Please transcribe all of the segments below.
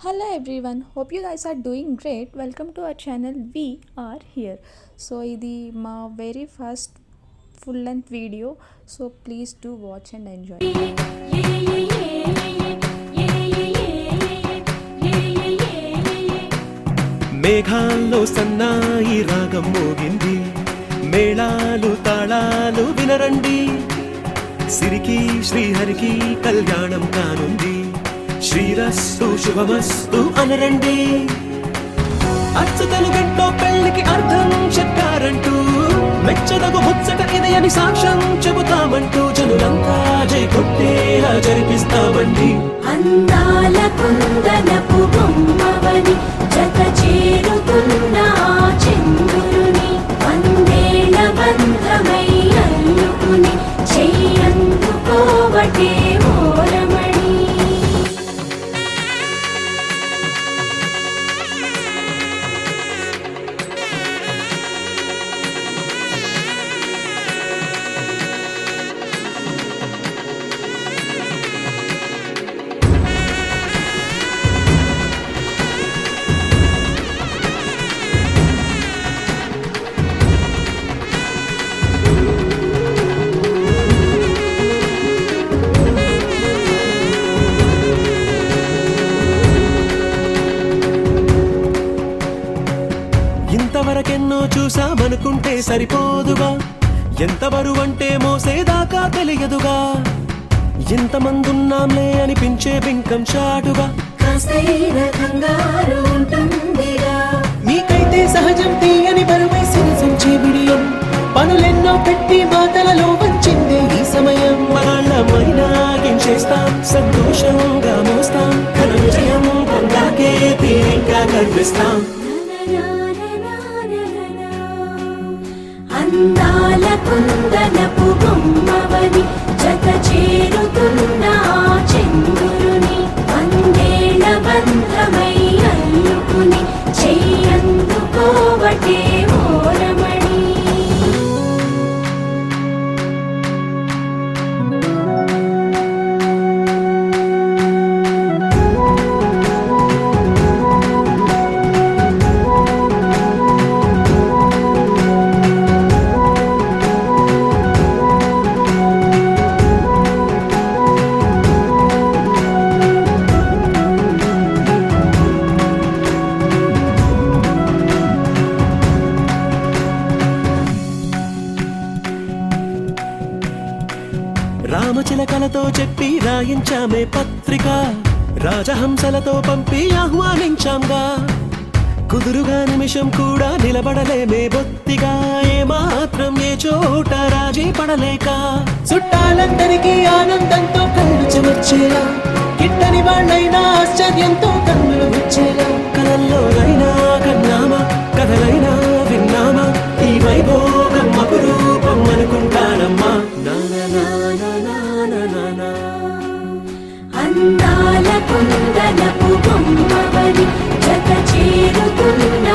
Hello everyone, hope you guys are doing great. Welcome to our channel. We are here. So ఇది మా very first full length video, so please do watch and enjoy. మేఘాల్లో సన్నాయి రాగం మోగింది, మేళాలు తాళాలు వినరండి, సిరికి శ్రీహరికి కళ్యాణం కానుంది, శ్రీరస్తు శుభమస్తు అనరండి. అచ్చతలు గంటో పెళ్లికి అర్థం చెప్పారంటూ, మెచ్చదగు ముచ్చట ఇది అని సాక్ష్యం చెబుతామంటూ, జనులంతా జై కొట్టేలా జరిపిస్తామండి. అందాల కుందనపు బొమ్మవని జత చేరుతున్న చంద్రుని, వందేల బంధమై అల్లుకుని చెయ్యందుకోవటే ఓరమణి. ఇంతవరకెన్నో చూసామనుకుంటే సరిపోదుగా, ఎంత బరువంటే మోసేదాకా తెలియదుగా, ఇంతమందున్నాంలే అనిపించే బింకం చాటుగా, కాస్తైన కంగారు ఉంటుందిగా. నీకైతే సహజం తీయని బరువై సిరిసంచే బిడియం, పనులెన్నో పెట్టి మాటలలో వంచిందే ఈ సమయం. మనాళ్ళమైనా ఏం చేస్తాం, సంతోషంగా మోస్తాం, ఘన విజయం పొందాకే తీరిగ్గా కనిపిస్తాం. అందాల కుందనపు బొమ్మవని జత చేరుతున్న చంద్రుని, వందేల బంధమై అల్లుకుని చెయ్యందుకోవటే ఓరమణి. రామచిలకలతో చెప్పి రాయించామే పత్రిక, రాజహంసలతో పంపి ఆహ్వానించాంగా, కుదురుగా నిమిషం కూడా నిలబడలేమే బొత్తిగా, ఏమాత్రం ఏ చోట రాజీ పడలేక, చుట్టాలందరికీ ఆనందంతో కళ్ళు చెమర్చేలా, గిట్టని వాళ్ళైనా ఆశ్చర్యంతో కన్నులు వచ్చేలా, కలల్లోనైనా కన్నామా, కథలైనా విన్నామా, ఈ వైభోగం అపురూపం అనుకుంటానమ్మా. అందాల కుందనపు బొమ్మవని జత చేరుతున్న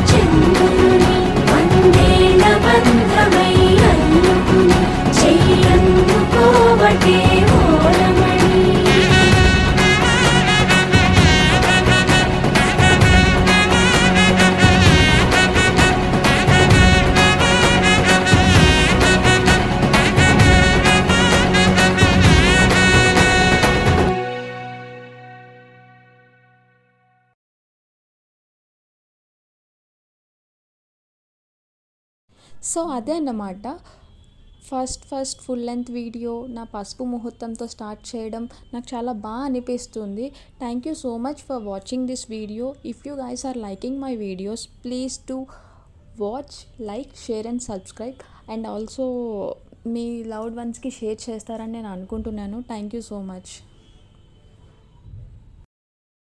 చంద్రుని, వందేల బంధమై అల్లుకుని చెయ్యందుకోవటే ఓరమణి. సో అదే అన్నమాట ఫస్ట్ ఫుల్ లెంత్ వీడియో నా పసుపు ముహూర్తంతో స్టార్ట్ చేయడం నాకు చాలా బాగా అనిపిస్తుంది. Thank you so much for watching this video. If you guys are liking my videos, please to watch, like, share and subscribe. And also మీ లవ్డ్ వన్స్కి షేర్ చేస్తారని నేను అనుకుంటున్నాను. Thank you so much.